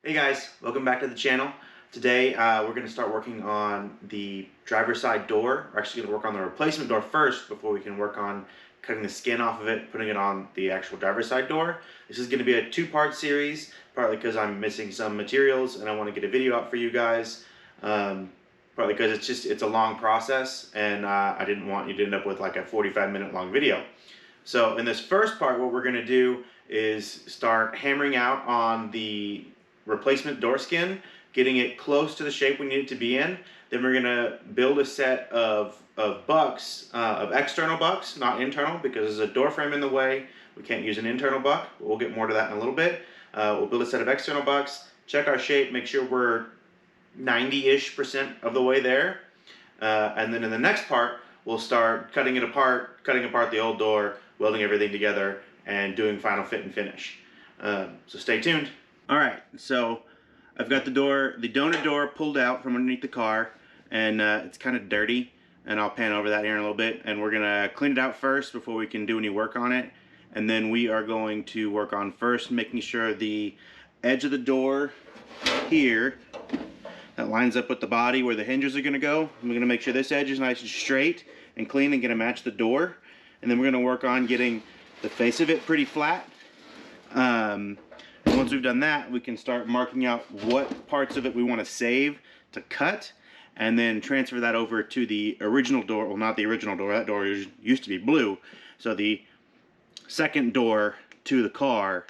Hey guys, welcome back to the channel. Today we're going to start working on the driver's side door. We're actually going to work on the replacement door first before we can work on cutting the skin off of it, putting it on the actual driver's side door. This is going to be a two-part series, partly because I'm missing some materials and I want to get a video out for you guys. Partly because it's a long process and I didn't want you to end up with like a 45-minute long video. So in this first part, what we're going to do is start hammering out on the replacement door skin, getting it close to the shape we need it to be in. Then we're gonna build a set of bucks, of external bucks, not internal, because there's a door frame in the way. We can't use an internal buck. We'll get more to that in a little bit. We'll build a set of external bucks, check our shape, make sure we're 90-ish% of the way there. And then in the next part, we'll start cutting apart the old door, welding everything together, and doing final fit and finish. So stay tuned. All right, so I've got the donor door pulled out from underneath the car, and it's kind of dirty, and I'll pan over that here in a little bit, and we're gonna clean it out first before we can do any work on it. And then we are going to work on first making sure the edge of the door here that lines up with the body where the hinges are gonna go. We're gonna make sure this edge is nice and straight and clean and gonna match the door. And then we're gonna work on getting the face of it pretty flat. And once we've done that, we can start marking out what parts of it we want to save to cut, and then transfer that over to the original door. Well, not the original door, that door used to be blue. So the second door to the car.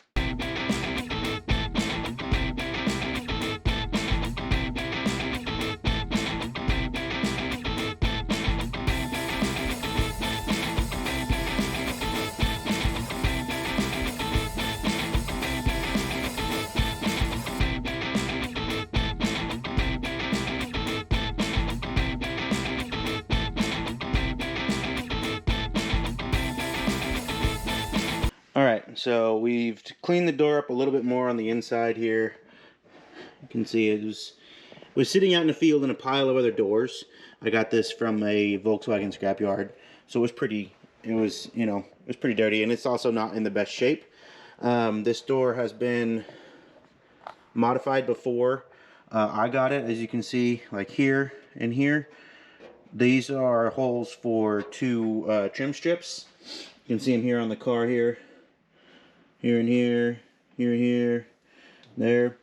Alright, so we've cleaned the door up a little bit more on the inside here. You can see it was sitting out in the field in a pile of other doors. I got this from a Volkswagen scrapyard, so it was pretty dirty, and it's also not in the best shape. This door has been modified before. I got it, as you can see, like here and here. These are holes for two trim strips. You can see them here on the car here. Here and here, here and here, there.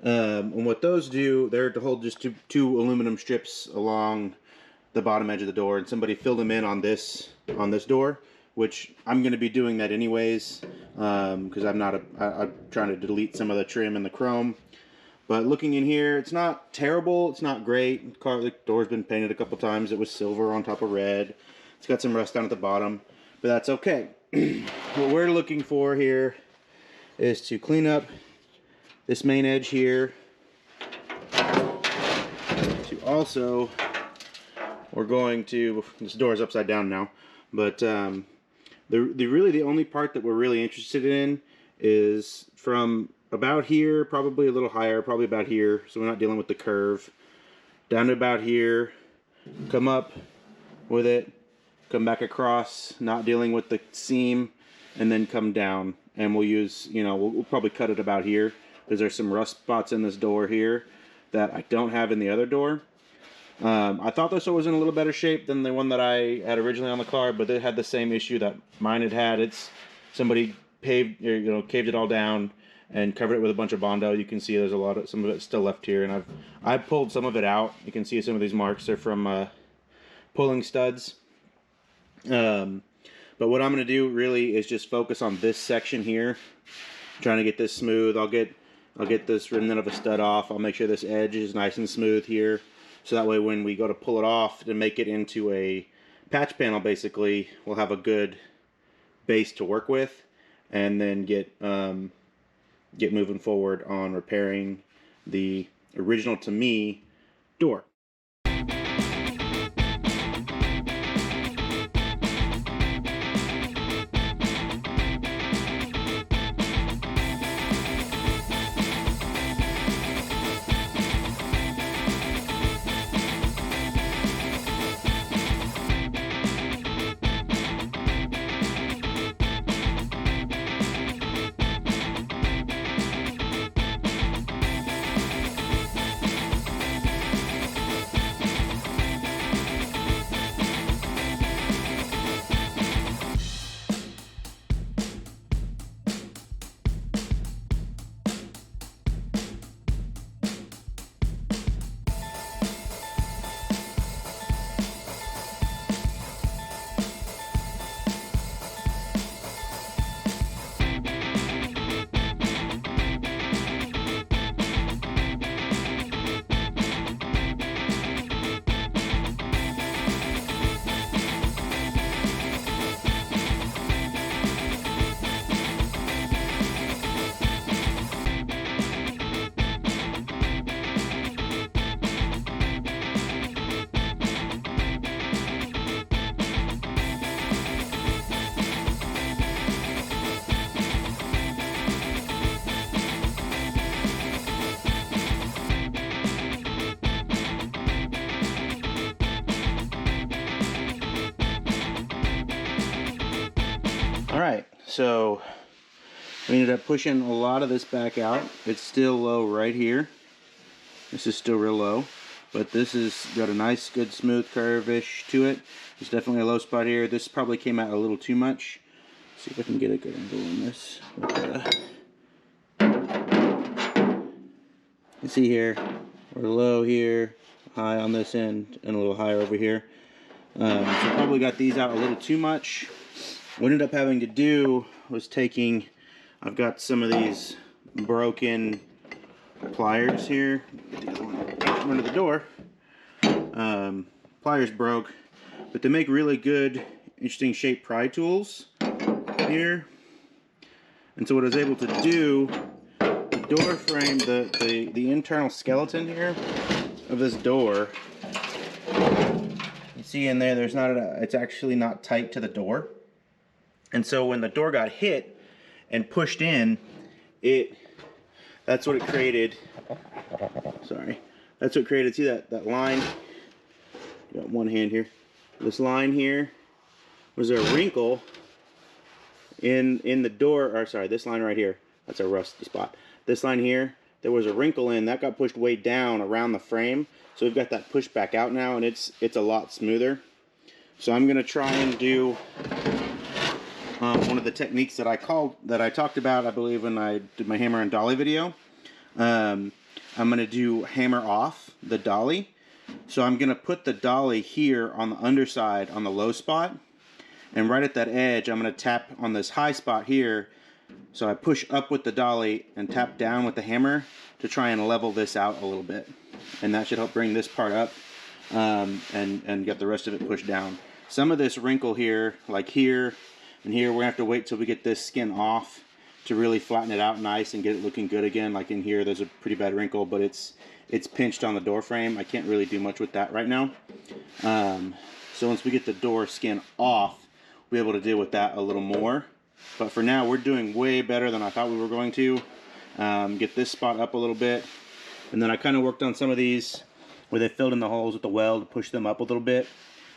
And what those do, they're to hold just two aluminum strips along the bottom edge of the door, and somebody filled them in on this door, which I'm going to be doing that anyways, because I'm trying to delete some of the trim and the chrome. But looking in here, it's not terrible, it's not great. The door's been painted a couple times. It was silver on top of red. It's got some rust down at the bottom, but that's okay. What we're looking for here is to clean up this main edge here. We're going to, this door is upside down now, but really the only part that we're really interested in is from about here, probably a little higher, probably about here, so we're not dealing with the curve, down to about here, come up with it, come back across, not dealing with the seam, and then come down. And we'll use, we'll probably cut it about here, because there's some rust spots in this door here that I don't have in the other door. I thought this one was in a little better shape than the one that I had originally on the car, but it had the same issue that mine had. It's somebody caved it all down and covered it with a bunch of Bondo. You can see there's some of it still left here, and I pulled some of it out. You can see some of these marks are from pulling studs. But what I'm going to do really is just focus on this section here, trying to get this smooth. I'll get this remnant of a stud off. I'll make sure this edge is nice and smooth here, so that way when we go to pull it off to make it into a patch panel, basically, we'll have a good base to work with, and then get moving forward on repairing the original, to me, door. So we ended up pushing a lot of this back out. It's still low right here. This is still real low, but this has got a nice, good, smooth curve-ish to it. There's definitely a low spot here. This probably came out a little too much. Let's see if I can get a good angle on this. You see here, we're low here, high on this end, and a little higher over here. So probably got these out a little too much. What I ended up having to do was taking, I've got some of these broken pliers here. Get the other one under the door. Pliers broke, but they make really good, interesting shaped pry tools here. And so what I was able to do, the door frame, the internal skeleton here of this door, you see in there, there's not it's actually not tight to the door. And so when the door got hit and pushed in, that's what it created. Sorry. That's what created, see that line? Got one hand here. This line here was a wrinkle in the door, or sorry, this line right here. That's a rusty spot. This line here, there was a wrinkle in that got pushed way down around the frame. So we've got that pushed back out now, and it's a lot smoother. So I'm gonna try and do one of the techniques that I talked about, I believe, when I did my hammer and dolly video. I'm gonna do hammer off the dolly. So I'm gonna put the dolly here on the underside on the low spot, and right at that edge I'm gonna tap on this high spot here. So I push up with the dolly and tap down with the hammer to try and level this out a little bit, and that should help bring this part up and get the rest of it pushed down. Some of this wrinkle here, like here and here, we're gonna have to wait till we get this skin off to really flatten it out nice and get it looking good again. Like in here, there's a pretty bad wrinkle, but it's pinched on the door frame. I can't really do much with that right now. So once we get the door skin off, we'll be able to deal with that a little more. But for now, we're doing way better than I thought we were going to. Get this spot up a little bit. And then I kind of worked on some of these where they filled in the holes with the weld to push them up a little bit.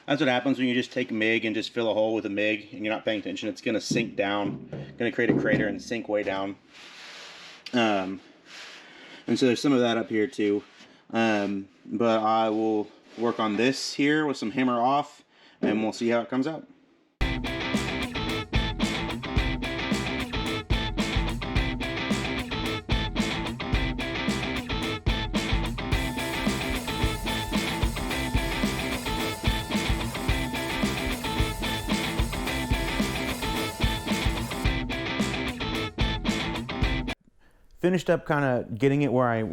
That's what happens when you just take MIG and just fill a hole with a MIG and you're not paying attention. It's going to sink down, going to create a crater and sink way down. And so there's some of that up here too. But I will work on this here with some hammer off, and we'll see how it comes out. Finished up kind of getting it where I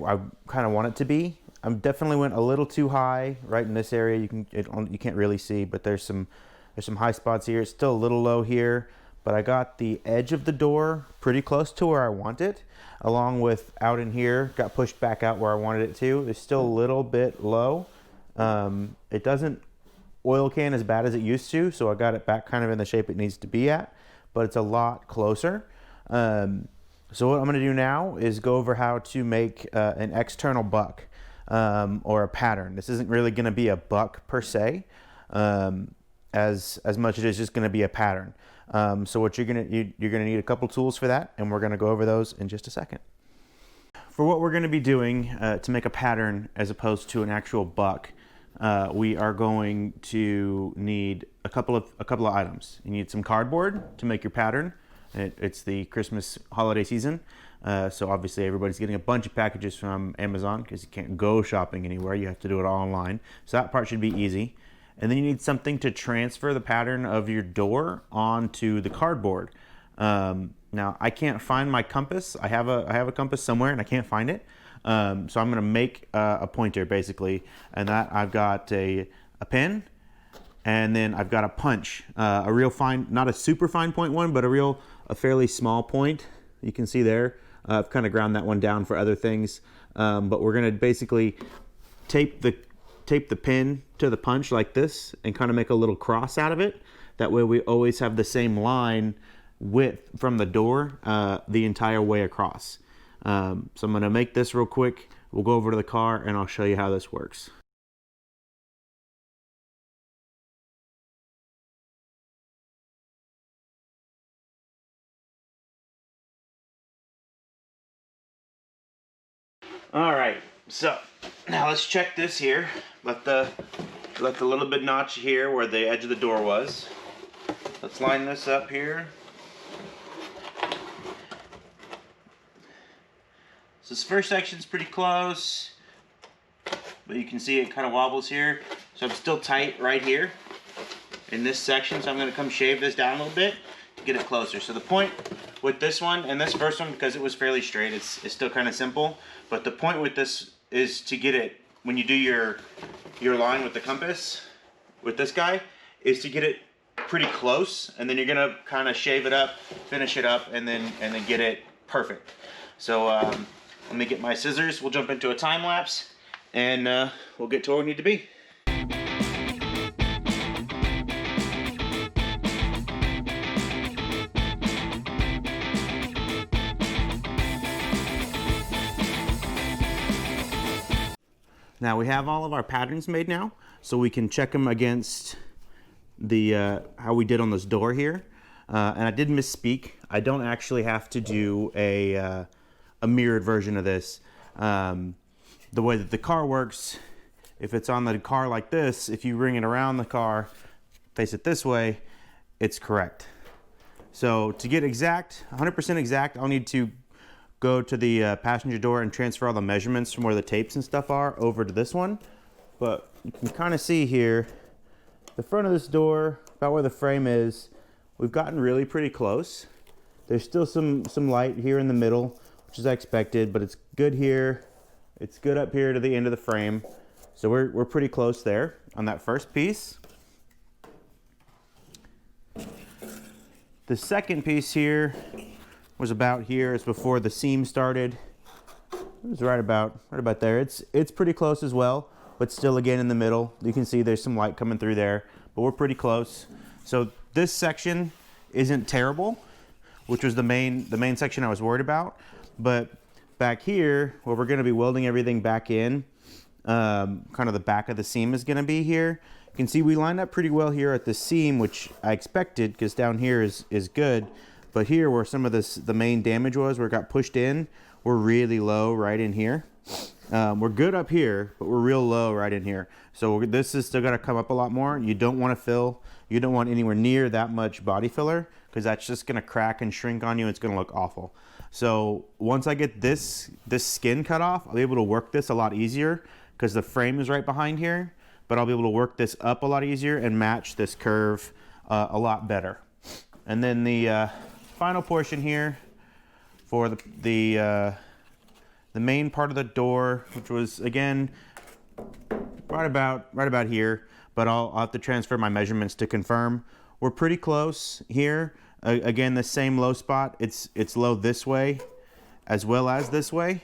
kind of want it to be. I definitely went a little too high right in this area. You can't really see, but there's some high spots here. It's still a little low here, but I got the edge of the door pretty close to where I want it, along with out in here, got pushed back out where I wanted it to. It's still a little bit low. It doesn't oil can as bad as it used to, so I got it back kind of in the shape it needs to be at, but it's a lot closer. So what I'm going to do now is go over how to make an external buck or a pattern. This isn't really going to be a buck per se, as much as it's just going to be a pattern. So what you're going to need a couple tools for that, and we're going to go over those in just a second. For what we're going to be doing to make a pattern as opposed to an actual buck, we are going to need a couple of items. You need some cardboard to make your pattern. It's the Christmas holiday season, so obviously everybody's getting a bunch of packages from Amazon because you can't go shopping anywhere. You have to do it all online. So that part should be easy. And then you need something to transfer the pattern of your door onto the cardboard. Now I can't find my compass. I have a compass somewhere and I can't find it. So I'm gonna make a pointer basically, and that I've got a pen, and then I've got a punch, a real fine, not a super fine point one, but a fairly small point. You can see there. I've kind of ground that one down for other things, but we're gonna basically tape the pin to the punch like this and kind of make a little cross out of it. That way we always have the same line width from the door the entire way across. So I'm gonna make this real quick. We'll go over to the car and I'll show you how this works. All right, so now let's check this here. Let the little bit notch here where the edge of the door was. Let's line this up here. So this first section's pretty close, but you can see it kind of wobbles here. So I'm still tight right here in this section, so I'm going to come shave this down a little bit to get it closer. So the point with this one and this first one, because it was fairly straight, it's still kind of simple, but the point with this is to get it, when you do your line with the compass, with this guy, is to get it pretty close, and then you're going to kind of shave it up, finish it up, and then get it perfect. So let me get my scissors, we'll jump into a time lapse, and we'll get to where we need to be. Now we have all of our patterns made now, so we can check them against the how we did on this door here. And I did misspeak. I don't actually have to do a mirrored version of this. The way that the car works, if it's on the car like this, if you ring it around the car, face it this way, it's correct. So to get exact, 100% exact, I'll need to go to the passenger door and transfer all the measurements from where the tapes and stuff are over to this one. But you can kind of see here, the front of this door, about where the frame is, we've gotten really pretty close. There's still some light here in the middle, which is expected, but it's good here. It's good up here to the end of the frame. So we're pretty close there on that first piece. The second piece here was about here. It's before the seam started. It was right about there. It's pretty close as well, but still again in the middle. You can see there's some light coming through there, but we're pretty close. So this section isn't terrible, which was the main section I was worried about. But back here, where we're going to be welding everything back in, kind of the back of the seam is going to be here. You can see we lined up pretty well here at the seam, which I expected because down here is good. But here where some of the main damage was, where it got pushed in, we're really low right in here. We're good up here, but we're real low right in here. So this is still got to come up a lot more. You don't want to fill, you don't want anywhere near that much body filler, because that's just going to crack and shrink on you. It's going to look awful. So once I get this skin cut off, I'll be able to work this a lot easier because the frame is right behind here, but I'll be able to work this up a lot easier and match this curve a lot better. And then the final portion here for the main part of the door, which was again right about here, but I'll have to transfer my measurements to confirm. We're pretty close here. Again, the same low spot. It's low this way as well as this way.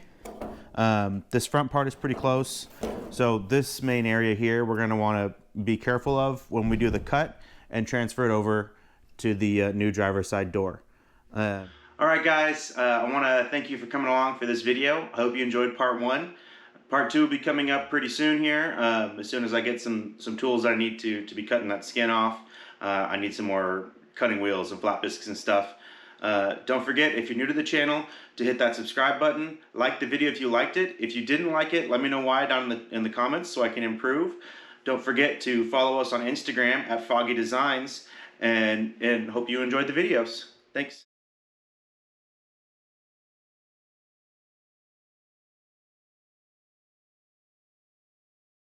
This front part is pretty close. So this main area here, we're going to want to be careful of when we do the cut and transfer it over to the new driver's side door. All right, guys, I want to thank you for coming along for this video. I hope you enjoyed part one. Part two will be coming up pretty soon here. As soon as I get some tools that I need to be cutting that skin off. I need some more cutting wheels and flat biscuits and stuff. Don't forget, if you're new to the channel, to hit that subscribe button. Like the video if you liked it. If you didn't like it, let me know why down in the comments so I can improve. Don't forget to follow us on Instagram at Foggy Designs, and hope you enjoyed the videos. Thanks.